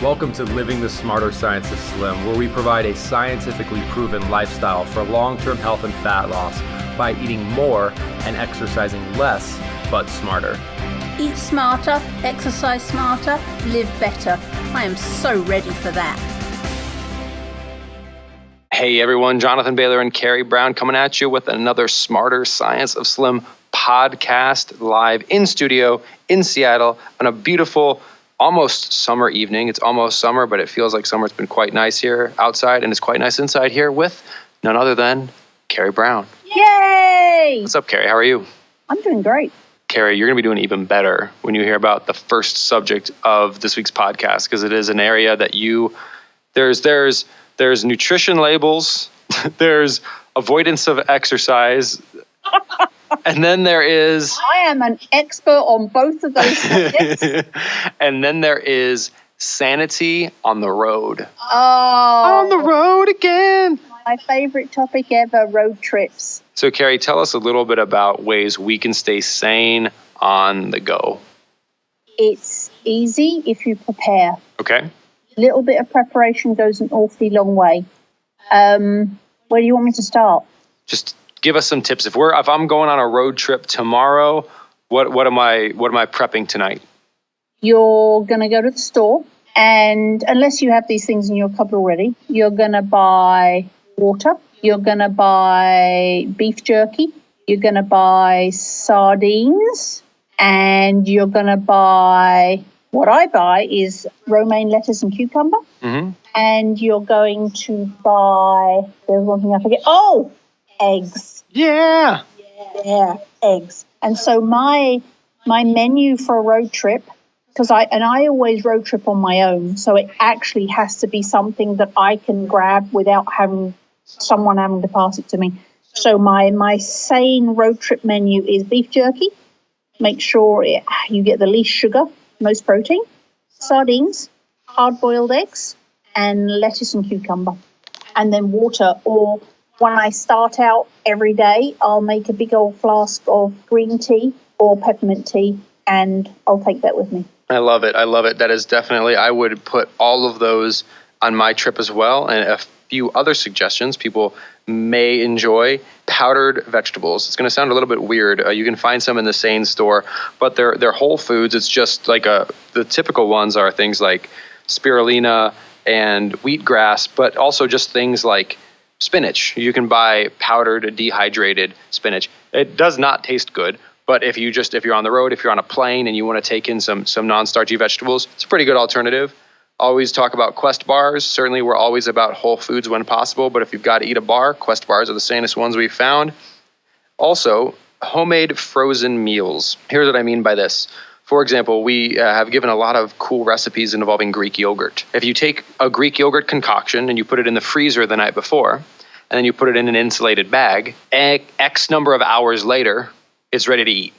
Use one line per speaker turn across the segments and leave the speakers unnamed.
Welcome to Living the Smarter Science of Slim, where we provide a scientifically proven lifestyle for long-term health and fat loss by eating more and exercising less, but smarter.
Eat smarter, exercise smarter, live better. I am so ready for that.
Hey everyone, Jonathan Bailor and Carrie Brown coming at you with another Smarter Science of Slim podcast live in studio in Seattle on a beautiful almost summer evening. It's almost summer, but it feels like summer. It's been quite nice here outside, and it's quite nice inside here with none other than Carrie Brown.
Yay!
What's up, Carrie? How are you?
I'm doing great.
Carrie, you're going to be doing even better when you hear about the first subject of this week's podcast, because it is an area that there's nutrition labels, there's avoidance of exercise, and then there is...
I am an expert on both of those subjects.
And then there is sanity on the road.
Oh.
On the road again.
My favorite topic ever, road trips.
So, Carrie, tell us a little bit about ways we can stay sane on the go.
It's easy if you prepare.
Okay.
A little bit of preparation goes an awfully long way. Where do you want me to start?
Just give us some tips. If I'm going on a road trip tomorrow, what am I prepping tonight?
You're going to go to the store, and unless you have these things in your cupboard already, you're going to buy water, you're going to buy beef jerky, you're going to buy sardines, and you're going to buy, what I buy is romaine lettuce and cucumber.
Mm-hmm.
And you're going to buy, there's one thing I forget. Oh, eggs.
Yeah.
Yeah, eggs. And so my menu for a road trip, because I always road trip on my own, so it actually has to be something that I can grab without someone having to pass it to me. So my SANE road trip menu is beef jerky. Make sure you get the least sugar, most protein, sardines, hard-boiled eggs, and lettuce and cucumber, and then water. Or when I start out every day, I'll make a big old flask of green tea or peppermint tea, and I'll take that with me.
I love it. That is definitely, I would put all of those on my trip as well. And a few other suggestions people may enjoy: powdered vegetables. It's going to sound a little bit weird. You can find some in the SANE store, but they're whole foods. It's just like the typical ones are things like spirulina and wheatgrass, but also just things like spinach. You can buy powdered, dehydrated spinach. It does not taste good, but if you're on the road, if you're on a plane and you want to take in some non-starchy vegetables, it's a pretty good alternative. Always talk about Quest bars. Certainly, we're always about whole foods when possible, but if you've got to eat a bar, Quest bars are the sanest ones we've found. Also, homemade frozen meals. Here's what I mean by this. For example, we have given a lot of cool recipes involving Greek yogurt. If you take a Greek yogurt concoction and you put it in the freezer the night before, and then you put it in an insulated bag, X number of hours later, it's ready to eat,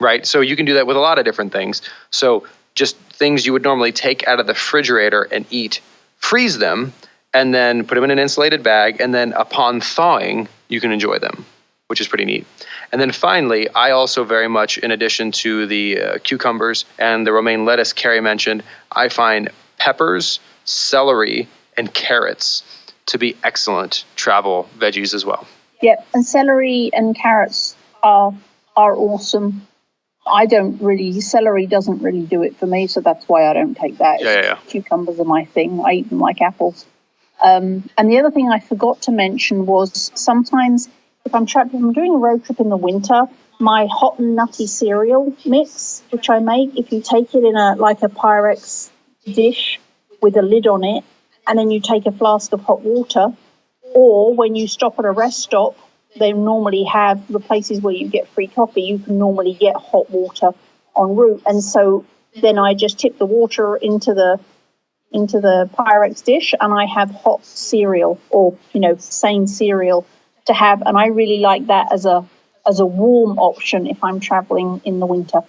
right? So you can do that with a lot of different things. So just things you would normally take out of the refrigerator and eat, freeze them, and then put them in an insulated bag, and then upon thawing, you can enjoy them, which is pretty neat. And then finally, I also very much, in addition to the cucumbers and the romaine lettuce Carrie mentioned, I find peppers, celery, and carrots to be excellent travel veggies as well.
Yep, and celery and carrots are awesome. Celery doesn't really do it for me, so that's why I don't take that.
Yeah.
Cucumbers are my thing. I eat them like apples. And the other thing I forgot to mention was sometimes if I'm doing a road trip in the winter, my hot and nutty cereal mix, which I make, if you take it in a Pyrex dish with a lid on it, and then you take a flask of hot water, or when you stop at a rest stop, they normally have the places where you get free coffee, you can normally get hot water en route. And so then I just tip the water into the Pyrex dish, and I have hot cereal or, SANE cereal to have. And I really like that as a warm option if I'm traveling in the winter.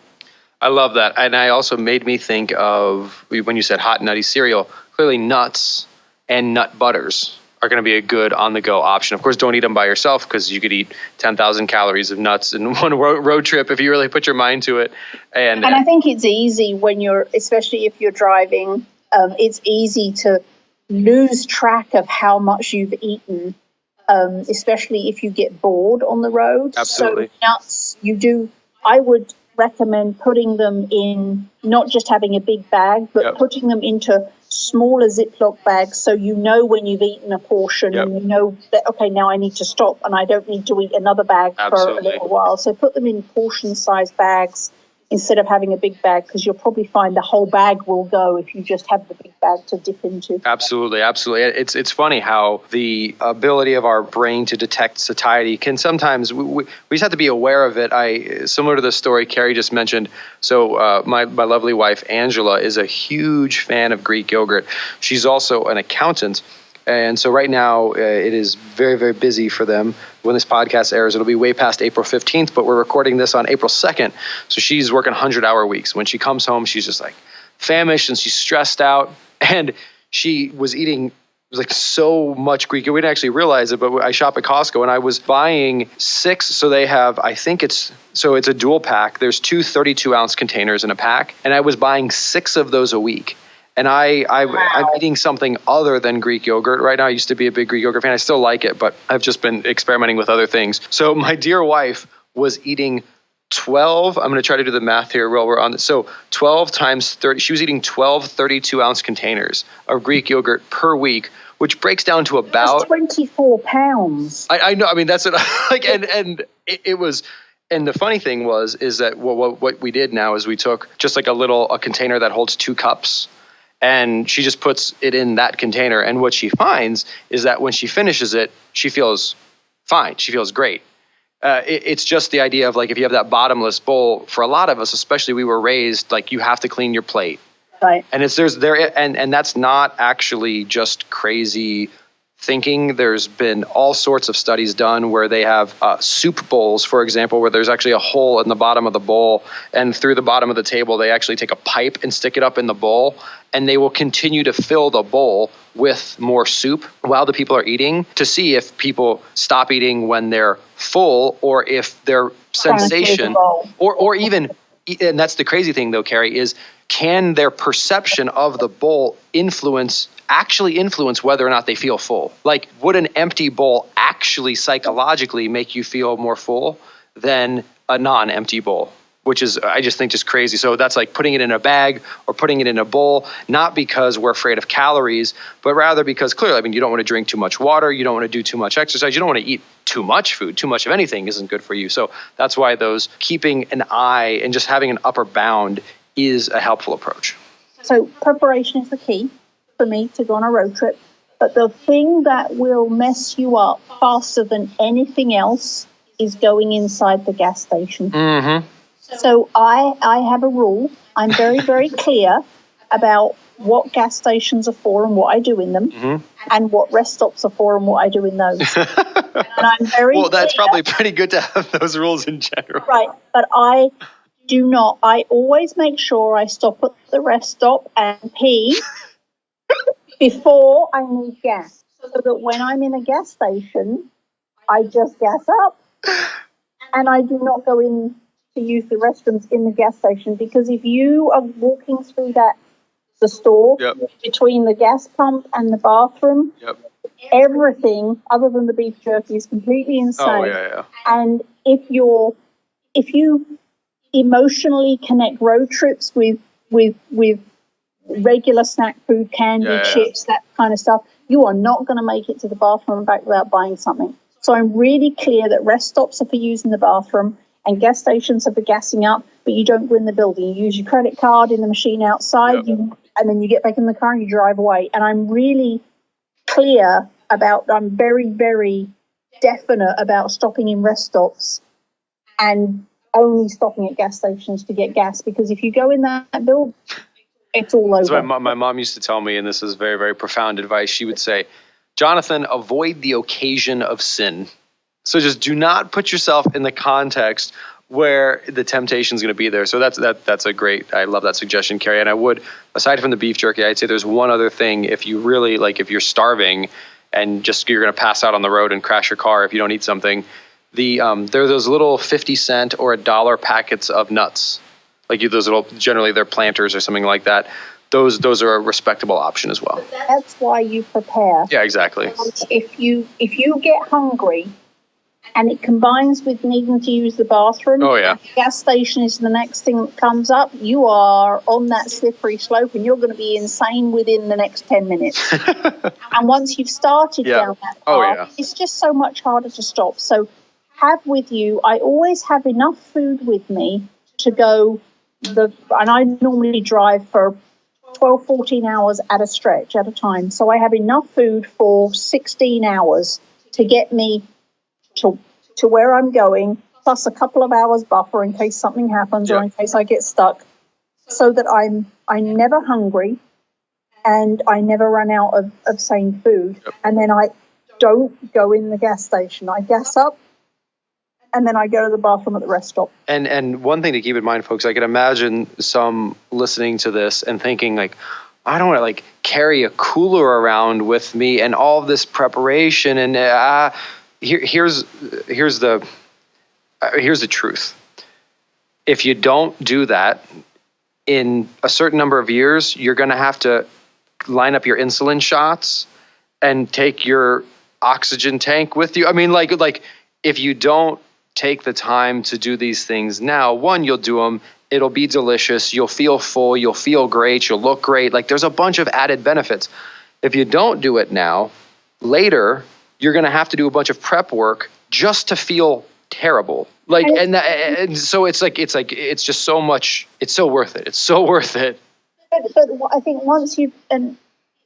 I love that. And I also made me think of, when you said hot nutty cereal, clearly nuts and nut butters are going to be a good on-the-go option. Of course, don't eat them by yourself, because you could eat 10,000 calories of nuts in one road trip if you really put your mind to it. And
I think it's easy when especially if you're driving It's easy to lose track of how much you've eaten, especially if you get bored on the road.
Absolutely.
So nuts, I would recommend putting them in, not just having a big bag, but putting them into smaller Ziploc bags, so you know when you've eaten a portion and you know that, okay, now I need to stop and I don't need to eat another bag for a little while. So put them in portion-sized bags instead of having a big bag, because you'll probably find the whole bag will go if you just have the big bag to dip into.
Absolutely. It's funny how the ability of our brain to detect satiety can sometimes, we just have to be aware of it. Similar to the story Carrie just mentioned, so my lovely wife, Angela, is a huge fan of Greek yogurt. She's also an accountant. And so right now it is very, very busy for them. When this podcast airs, it'll be way past April 15th, but we're recording this on April 2nd. So she's working 100-hour weeks. When she comes home, she's just like famished and she's stressed out. And she was eating like so much Greek. We didn't actually realize it, but I shop at Costco and I was buying 6. So they have, it's a dual pack. There's 2 32-ounce containers in a pack. And I was buying 6 of those a week. And I'm eating something other than Greek yogurt right now. I used to be a big Greek yogurt fan. I still like it, but I've just been experimenting with other things. So my dear wife was eating 12. I'm going to try to do the math here while we're on this. So 12 times 30. She was eating 12 32-ounce containers of Greek yogurt per week, which breaks down to about...
That's 24 pounds.
I know. I mean, that's what and it was... And the funny thing is that what we did now is we took just like a container that holds 2 cups. And she just puts it in that container. And what she finds is that when she finishes it, she feels fine. She feels great. It's just the idea of like, if you have that bottomless bowl, for a lot of us, especially, we were raised like you have to clean your plate.
Right.
And and that's not actually just crazy thinking. There's been all sorts of studies done where they have soup bowls, for example, where there's actually a hole in the bottom of the bowl, and through the bottom of the table, they actually take a pipe and stick it up in the bowl, and they will continue to fill the bowl with more soup while the people are eating to see if people stop eating when they're full, or if their sensation, or even, and that's the crazy thing though, Carrie, is can their perception of the bowl actually influence whether or not they feel full? Like, would an empty bowl actually psychologically make you feel more full than a non-empty bowl? Which is, I just think, just crazy. So that's like putting it in a bag or putting it in a bowl, not because we're afraid of calories, but rather because clearly, I mean, you don't want to drink too much water. You don't want to do too much exercise. You don't want to eat too much food. Too much of anything isn't good for you. So that's why those keeping an eye and just having an upper bound is a helpful approach.
So preparation is the key for me to go on a road trip. But the thing that will mess you up faster than anything else is going inside the gas station.
Mm-hmm.
So I have a rule. I'm very, very clear about what gas stations are for and what I do in them, and what rest stops are for and what I do in those. And I'm very
well, that's
clear.
probably pretty good to have those rules in general.
Right, but I always make sure I stop at the rest stop and pee before I need gas, so that when I'm in a gas station, I just gas up and I do not go in to use the restrooms in the gas station, because if you are walking through the store between the gas pump and the bathroom, everything other than the beef jerky is completely insane.
Oh, yeah.
And if you emotionally connect road trips with regular snack food, candy, chips, that kind of stuff, you are not going to make it to the bathroom and back without buying something. So I'm really clear that rest stops are for using the bathroom and gas stations are for gassing up, but you don't go in the building. You use your credit card in the machine outside, and then you get back in the car and you drive away. And I'm really clear I'm very, very definite about stopping in rest stops and only stopping at gas stations to get gas, because if you go in that building, it's all over.
So my mom used to tell me, and this is very, very profound advice, she would say, Jonathan, avoid the occasion of sin. So just do not put yourself in the context where the temptation is going to be there. So that's a great, I love that suggestion, Carrie. And I would, aside from the beef jerky, I'd say there's one other thing. If you really, like, if you're starving and just you're going to pass out on the road and crash your car if you don't eat something, there are those little 50-cent or $1 packets of nuts. Like those little, generally they're Planters or something like that. those are a respectable option as well.
That's why you prepare.
Yeah, exactly.
If you get hungry and it combines with needing to use the bathroom,
Oh, yeah.
gas station is the next thing that comes up, you are on that slippery slope and you're going to be insane within the next 10 minutes. And once you've started down that path, it's just so much harder to stop. So have with you, I always have enough food with me to go, and I normally drive for 12, 14 hours at a stretch at a time. So I have enough food for 16 hours to get me to where I'm going, plus a couple of hours buffer in case something happens or in case I get stuck, so that I'm never hungry and I never run out of sane food. And then I don't go in the gas station. I gas up and then I go to the bathroom at the rest stop.
And one thing to keep in mind, folks, I can imagine some listening to this and thinking like, I don't want to like carry a cooler around with me and all of this preparation. And here's the truth. If you don't do that, in a certain number of years, you're going to have to line up your insulin shots and take your oxygen tank with you. I mean, like if you don't take the time to do these things now, one, you'll do them. It'll be delicious. You'll feel full. You'll feel great. You'll look great. Like there's a bunch of added benefits. If you don't do it now, later, you're going to have to do a bunch of prep work just to feel terrible. Like, and so it's just so much. It's so worth it. It's so worth it.
But I think once you've, and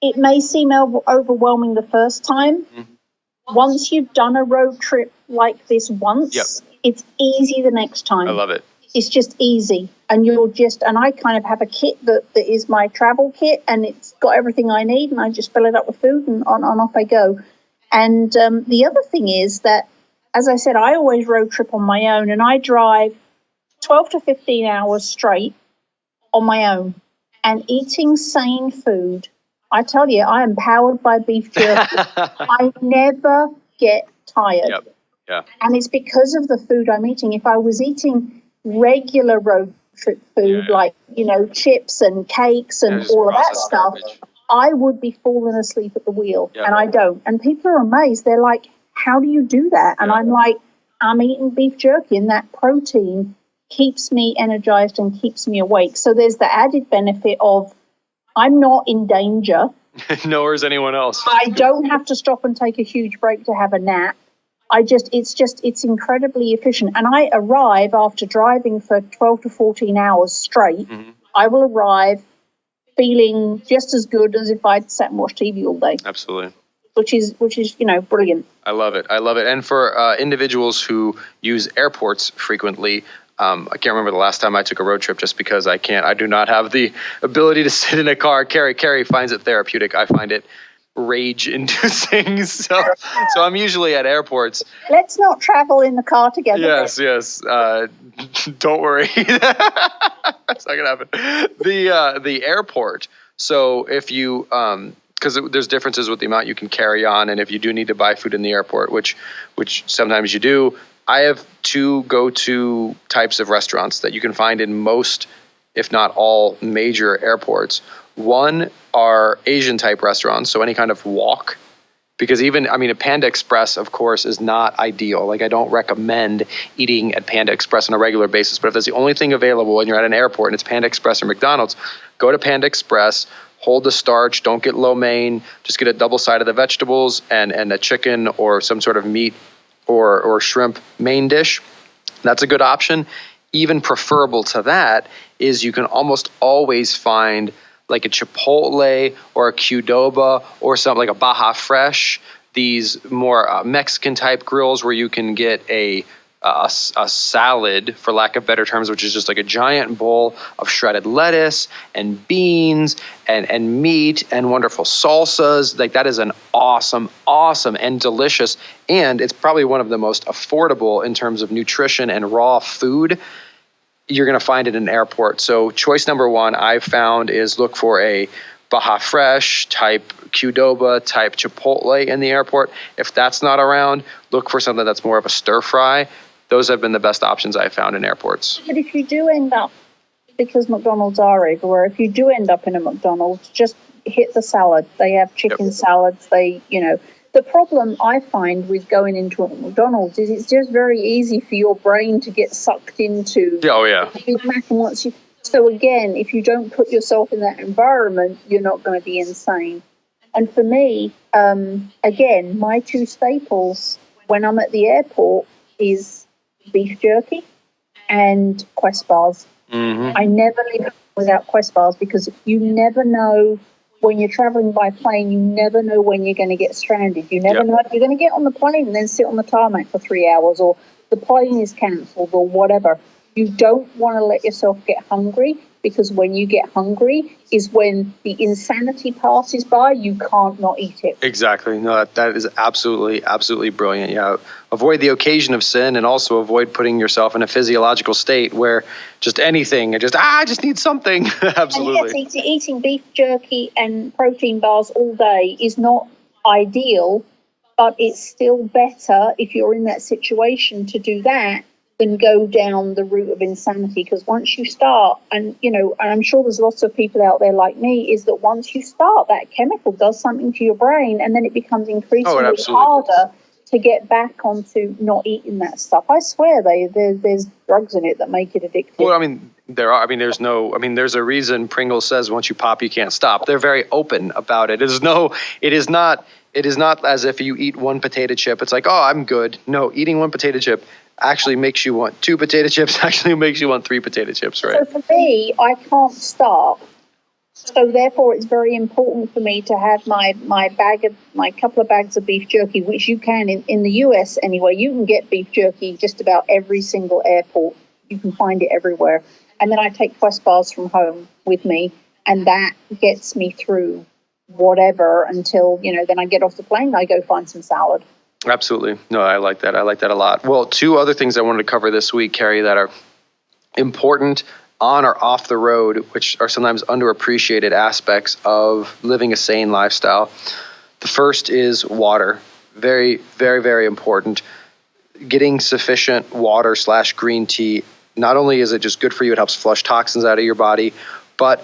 it may seem overwhelming the first time. Mm-hmm. Once you've done a road trip like this once, it's easy the next time.
I love it.
It's just easy. And and I kind of have a kit that is my travel kit, and it's got everything I need, and I just fill it up with food and on off I go. And the other thing is that, as I said, I always road trip on my own, and I drive 12 to 15 hours straight on my own. And eating sane food, I tell you, I am powered by beef jerky. I never get tired.
Yep. Yeah.
And it's because of the food I'm eating. If I was eating regular road trip food, like, chips and cakes and all of that stuff, I would be falling asleep at the wheel. Yep. And I don't. And people are amazed. They're like, how do you do that? And I'm like, I'm eating beef jerky, and that protein keeps me energized and keeps me awake. So there's the added benefit of I'm not in danger.
Nor is anyone else.
I don't have to stop and take a huge break to have a nap. It's incredibly efficient. And I arrive after driving for 12 to 14 hours straight. Mm-hmm. I will arrive feeling just as good as if I'd sat and watched TV all day.
Absolutely.
Which is brilliant.
I love it. And for individuals who use airports frequently, I can't remember the last time I took a road trip just because I do not have the ability to sit in a car. Carrie finds it therapeutic. I find it rage-inducing. So I'm usually at airports.
Let's not travel in the car together.
Yes. Don't worry. That's not going to happen. The airport. So if you, because there's differences with the amount you can carry on, and if you do need to buy food in the airport, which sometimes you do, I have two go-to types of restaurants that you can find in most, if not all, major airports. One are Asian-type restaurants, so any kind of wok, because a Panda Express, of course, is not ideal. Like, I don't recommend eating at Panda Express on a regular basis, but if that's the only thing available and you're at an airport and it's Panda Express or McDonald's, go to Panda Express, hold the starch, don't get lo mein, just get a double side of the vegetables and a chicken or some sort of meat or shrimp main dish. That's a good option. Even preferable to that is you can almost always find like a Chipotle or a Qdoba or something like a Baja Fresh, these more Mexican type grills where you can get a salad, for lack of better terms, which is just like a giant bowl of shredded lettuce and beans and meat and wonderful salsas. Like, that is an awesome and delicious, and it's probably one of the most affordable in terms of nutrition and raw food. You're going to find it in an airport. So choice number one I've found is look for a Baja Fresh type Qdoba type Chipotle in the airport. If that's not around, look for something that's more of a stir fry. Those have been the best options I've found in airports.
But if you do end up because McDonald's are everywhere. If you do end up in a McDonald's, just hit the salad. They have chicken salads. The problem I find with going into a McDonald's is it's just very easy for your brain to get sucked into Big Mac. And so again, if you don't put yourself in that environment, you're not going to be insane. And for me, again, my two staples when I'm at the airport is beef jerky and Quest bars.
Mm-hmm.
I never leave without Quest bars because you never know. When you're traveling by plane, you never know when you're going to get stranded. You never know if you're going to get on the plane and then sit on the tarmac for 3 hours, or the plane is cancelled, or whatever. You don't want to let yourself get hungry, because when you get hungry is when the insanity passes by. You can't not eat it.
Exactly. No, that is absolutely brilliant. Yeah. Avoid the occasion of sin, and also avoid putting yourself in a physiological state where just anything, I just need something. Absolutely.
And yes, eating beef jerky and protein bars all day is not ideal, but it's still better if you're in that situation to do that than go down the route of insanity. Because once you start, and I'm sure there's lots of people out there like me, is that once you start, that chemical does something to your brain, and then it becomes increasingly harder to get back onto not eating that stuff. I swear there's drugs in it that make it addictive.
Well, there's a reason Pringles says once you pop, you can't stop. They're very open about it. It is not as if you eat one potato chip, it's like, oh, I'm good. No, eating one potato chip actually makes you want 2 potato chips, actually makes you want 3 potato chips, right?
So for me, I can't stop. So therefore, it's very important for me to have my couple of bags of beef jerky, which you can in the US anyway. You can get beef jerky just about every single airport. You can find it everywhere. And then I take Quest bars from home with me, and that gets me through whatever until, then I get off the plane and I go find some salad.
Absolutely. No, I like that. I like that a lot. Well, 2 other things I wanted to cover this week, Carrie, that are important on or off the road, which are sometimes underappreciated aspects of living a sane lifestyle. The first is water. Very, very, very important. Getting sufficient water / green tea. Not only is it just good for you, it helps flush toxins out of your body, but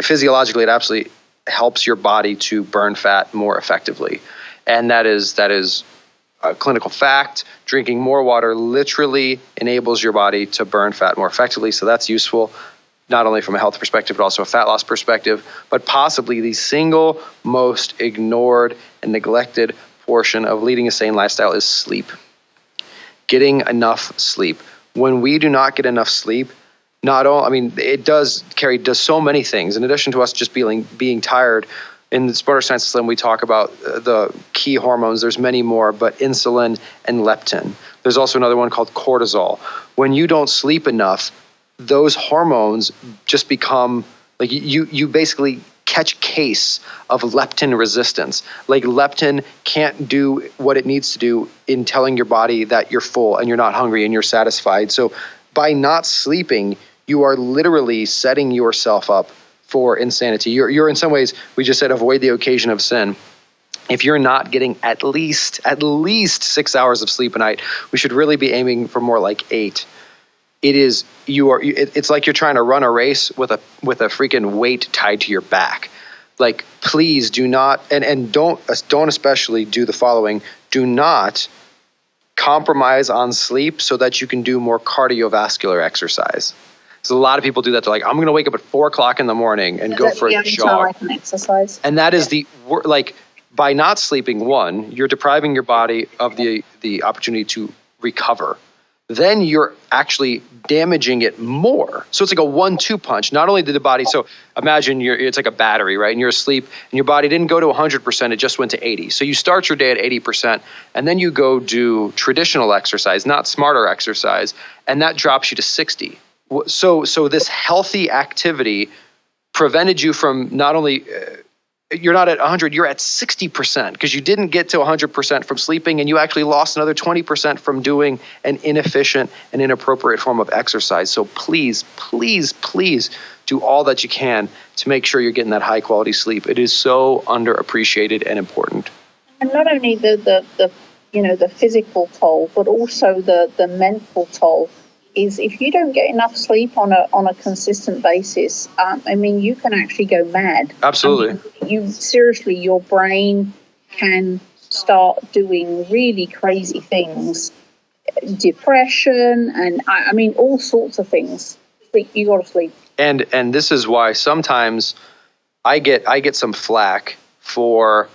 physiologically it absolutely helps your body to burn fat more effectively. And that is a clinical fact. Drinking more water literally enables your body to burn fat more effectively. So that's useful, not only from a health perspective, but also a fat loss perspective. But possibly the single most ignored and neglected portion of leading a sane lifestyle is sleep. Getting enough sleep. When we do not get enough sleep, it does so many things. In addition to us just being tired, in the Smarter Science Slim, we talk about the key hormones. There's many more, but insulin and leptin. There's also another one called cortisol. When you don't sleep enough, those hormones just become like you basically catch case of leptin resistance. Like leptin can't do what it needs to do in telling your body that you're full and you're not hungry and you're satisfied. So by not sleeping, you are literally setting yourself up for insanity. You're in some ways, we just said, avoid the occasion of sin. If you're not getting at least 6 hours of sleep a night, we should really be aiming for more like 8. It's like you're trying to run a race with a freaking weight tied to your back. Like, please do not, and don't especially do the following. Do not compromise on sleep so that you can do more cardiovascular exercise. So a lot of people do that. They're like, I'm going to wake up at 4 o'clock in the morning and go for a jog.
Exercise.
And that is by not sleeping, one, you're depriving your body of the opportunity to recover. Then you're actually damaging it more. So it's like a 1-2 punch. Not only did the body, so imagine it's like a battery, right? And you're asleep and your body didn't go to 100%, it just went to 80. So you start your day at 80% and then you go do traditional exercise, not smarter exercise, and that drops you to 60. So this healthy activity prevented you from not only, you're not at 100, you're at 60% because you didn't get to 100% from sleeping, and you actually lost another 20% from doing an inefficient and inappropriate form of exercise. So please, please, please do all that you can to make sure you're getting that high quality sleep. It is so underappreciated and important.
And not only the physical toll, but also the mental toll. is if you don't get enough sleep on a consistent basis, I mean, you can actually go mad.
Absolutely.
I mean, seriously, your brain can start doing really crazy things, depression, and I mean, all sorts of things. You got to sleep.
And this is why sometimes I get some flack for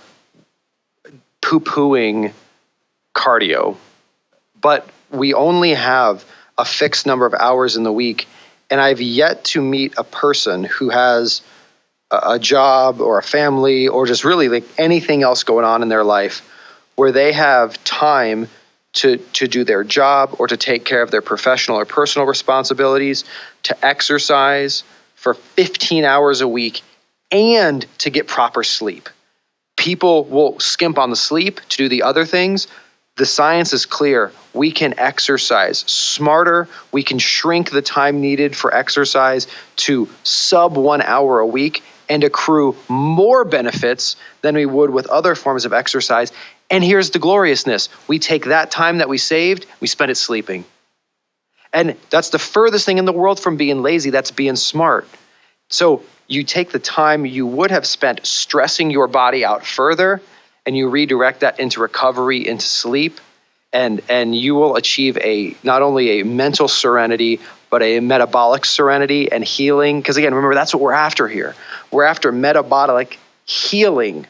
poo-pooing cardio, but we only have a fixed number of hours in the week, and I've yet to meet a person who has a job or a family or just really like anything else going on in their life where they have time to do their job or to take care of their professional or personal responsibilities, to exercise for 15 hours a week, and to get proper sleep. People will skimp on the sleep to do the other things. The science is clear. We can exercise smarter. We can shrink the time needed for exercise to sub 1 hour a week and accrue more benefits than we would with other forms of exercise. And here's the gloriousness. We take that time that we saved, we spend it sleeping. And that's the furthest thing in the world from being lazy. That's being smart. So you take the time you would have spent stressing your body out further, and you redirect that into recovery, into sleep, and you will achieve not only a mental serenity, but a metabolic serenity and healing. Because again, remember, that's what we're after here. We're after metabolic healing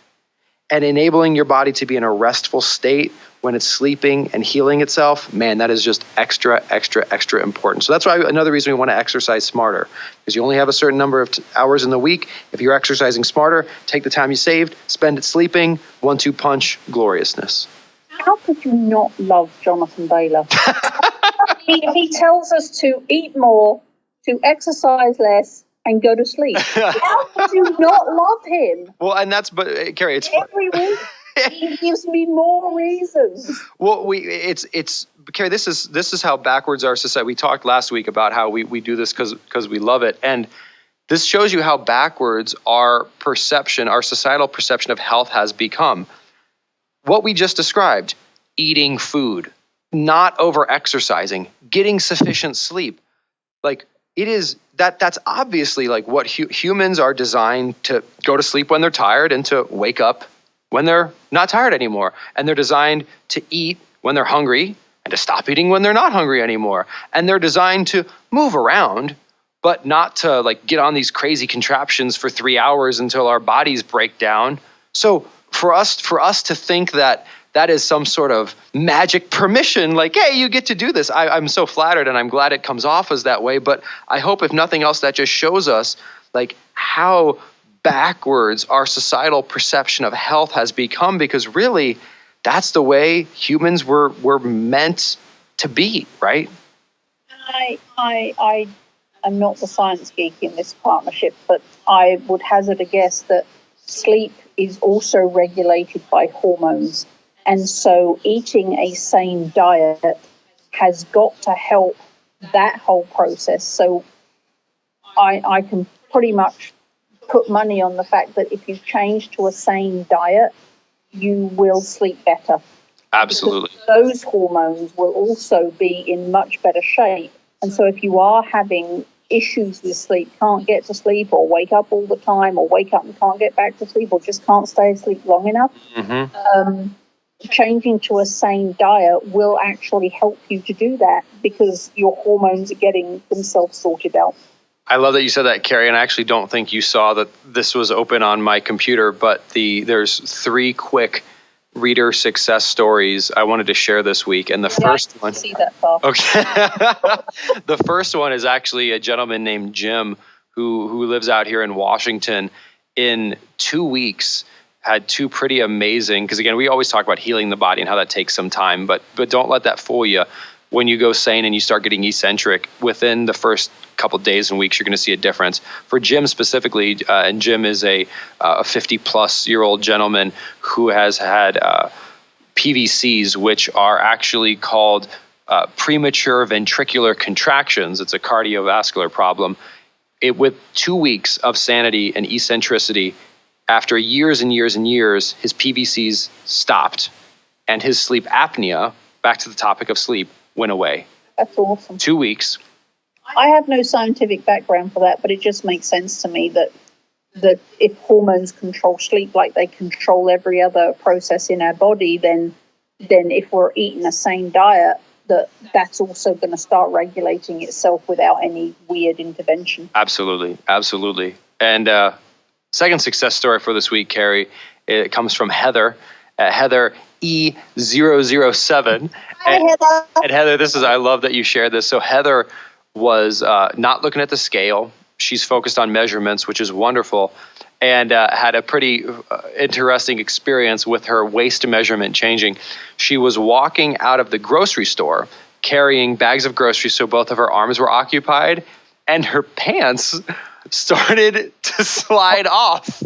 and enabling your body to be in a restful state when it's sleeping and healing itself. Man, that is just extra, extra, extra important. So that's why another reason we want to exercise smarter, because you only have a certain number of hours in the week. If you're exercising smarter, take the time you saved, spend it sleeping, 1-2 punch, gloriousness.
How could you not love Jonathan Bailor? he tells us to eat more, to exercise less, and go to sleep. How could you not love him?
Well, and but Carrie, it's
every week. He gives me more reasons.
Well, it's Carrie, this is how backwards our society. We talked last week about how we do this because we love it, and this shows you how backwards our societal perception of health has become. What we just described: eating food, not over-exercising, getting sufficient sleep. Like, it is that's obviously like what humans are designed to go to sleep when they're tired and to wake up when they're not tired anymore. And they're designed to eat when they're hungry and to stop eating when they're not hungry anymore. And they're designed to move around, but not to like get on these crazy contraptions for 3 hours until our bodies break down. So for us to think that is some sort of magic permission, like, hey, you get to do this. I'm so flattered, and I'm glad it comes off as that way. But I hope, if nothing else, that just shows us like how backwards our societal perception of health has become, because really that's the way humans were meant to be, right?
I am not the science geek in this partnership, but I would hazard a guess that sleep is also regulated by hormones. And so eating a sane diet has got to help that whole process. So I can pretty much put money on the fact that if you change to a sane diet, you will sleep better.
Absolutely.
Because those hormones will also be in much better shape. And so if you are having issues with sleep, can't get to sleep, or wake up all the time, or wake up and can't get back to sleep, or just can't stay asleep long enough, changing to a sane diet will actually help you to do that, because your hormones are getting themselves sorted out.
I love that you said that, Carrie, and I actually don't think you saw that this was open on my computer, but there's 3 quick reader success stories I wanted to share this week. And the first one,
see that far.
Okay. The first one is actually a gentleman named Jim who lives out here in Washington. In 2 weeks, had 2 pretty amazing, because again, we always talk about healing the body and how that takes some time, but don't let that fool you. When you go sane and you start getting eccentric, within the first couple of days and weeks, you're going to see a difference. For Jim specifically, and Jim is a 50-plus-year-old gentleman who has had PVCs, which are actually called premature ventricular contractions. It's a cardiovascular problem. With 2 weeks of sanity and eccentricity, after years and years and years, his PVCs stopped, and his sleep apnea, back to the topic of sleep, went away.
That's awesome.
2 weeks.
I have no scientific background for that, but it just makes sense to me that if hormones control sleep like they control every other process in our body, then if we're eating a sane diet, that's also going to start regulating itself without any weird intervention.
Absolutely. Absolutely. And second success story for this week, Carrie, it comes from Heather. Heather E007.
Hi, Heather.
And Heather, I love that you shared this. So Heather was not looking at the scale. She's focused on measurements, which is wonderful, and had a pretty interesting experience with her waist measurement changing. She was walking out of the grocery store carrying bags of groceries, so both of her arms were occupied, and her pants started to slide off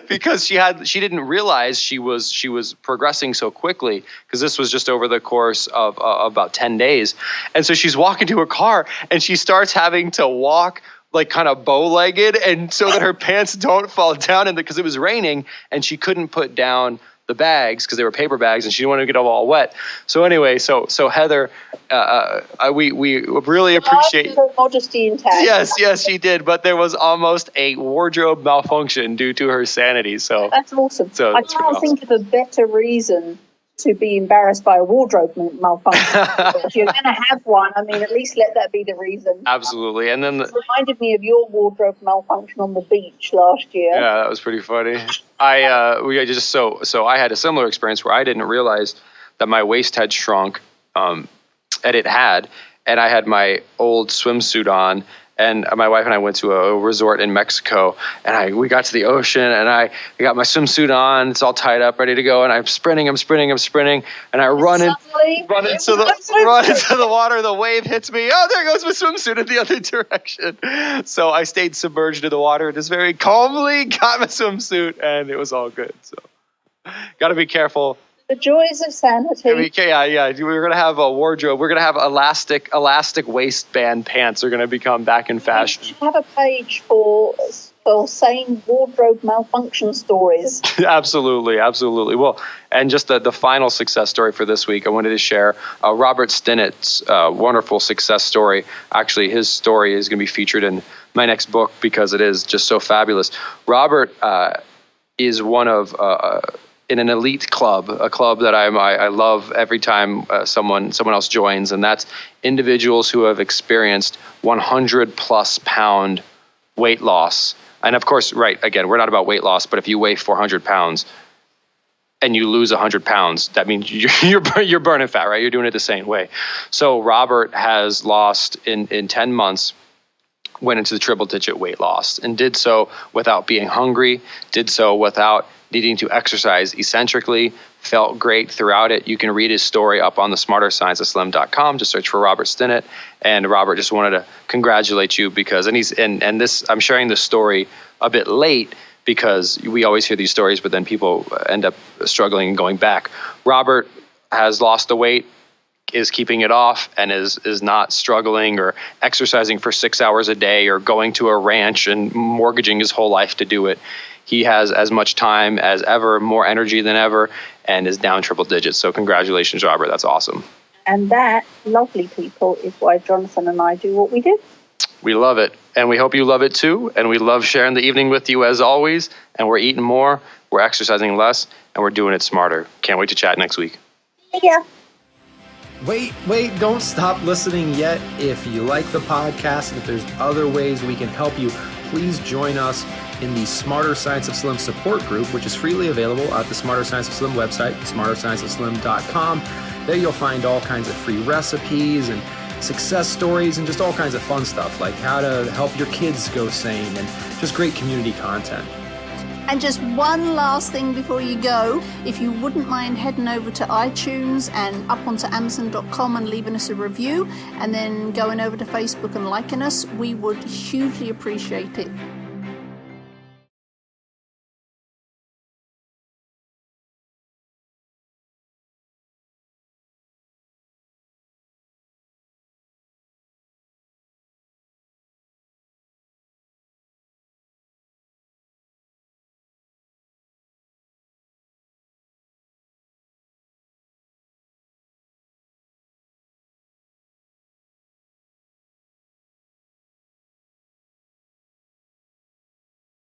because she didn't realize she was progressing so quickly, because this was just over the course of about 10 days. And so she's walking to her car and she starts having to walk like kind of bow-legged, and so that her pants don't fall down, and because it was raining and she couldn't put down the bags because they were paper bags and she didn't want to get them all wet. So anyway, so Heather, we really appreciate
her modesty intact.
Yes, she did, but there was almost a wardrobe malfunction due to her sanity. So
that's awesome.
So
I can't think of a better reason to be embarrassed by a wardrobe malfunction. If you're going to have one, I mean, at least let that be the reason.
Absolutely. And then
it reminded me of your wardrobe malfunction on the beach last year.
Yeah, that was pretty funny. I had a similar experience where I didn't realize that my waist had shrunk, and it had, and I had my old swimsuit on. And my wife and I went to a resort in Mexico, and we got to the ocean, and I got my swimsuit on. It's all tied up, ready to go, and I'm sprinting, and I run into the water. The wave hits me. Oh, there goes my swimsuit in the other direction. So I stayed submerged in the water and just very calmly got my swimsuit, and it was all good. So got to be careful.
The joys of sanity.
Yeah. We're going to have a wardrobe. We're going to have elastic waistband pants are going to become back in fashion.
We should have a page for sane wardrobe malfunction stories.
Absolutely. Well, and just the final success story for this week, I wanted to share Robert Stinnett's wonderful success story. Actually, his story is going to be featured in my next book because it is just so fabulous. Robert is one of in an elite club, a club that I love every time someone else joins, and that's individuals who have experienced 100+ pound weight loss. And of course, right, again, we're not about weight loss, but if you weigh 400 pounds and you lose 100 pounds, that means you're burning fat, right? You're doing it the same way. So Robert has lost in 10 months, went into the triple-digit weight loss, and did so without being hungry, did so without needing to exercise eccentrically, felt great throughout it. You can read his story up on the smarterscienceofslim.com. Just search for Robert Stinnett. And Robert, just wanted to congratulate you because, and this, I'm sharing this story a bit late because we always hear these stories, but then people end up struggling and going back. Robert has lost the weight, is keeping it off, and is not struggling or exercising for 6 hours a day or going to a ranch and mortgaging his whole life to do it. He has as much time as ever, more energy than ever, and is down triple digits. So congratulations, Robert. That's awesome.
And that, lovely people, is why Jonathan and I do what we do.
We love it. And we hope you love it too. And we love sharing the evening with you as always. And we're eating more, we're exercising less, and we're doing it smarter. Can't wait to chat next week.
Yeah.
Wait, don't stop listening yet. If you like the podcast and if there's other ways we can help you, please join us in the Smarter Science of Slim support group, which is freely available at the Smarter Science of Slim website, smarterscienceofslim.com. There you'll find all kinds of free recipes and success stories and just all kinds of fun stuff like how to help your kids go sane and just great community content.
And just one last thing before you go, if you wouldn't mind heading over to iTunes and up onto Amazon.com and leaving us a review, and then going over to Facebook and liking us, we would hugely appreciate it.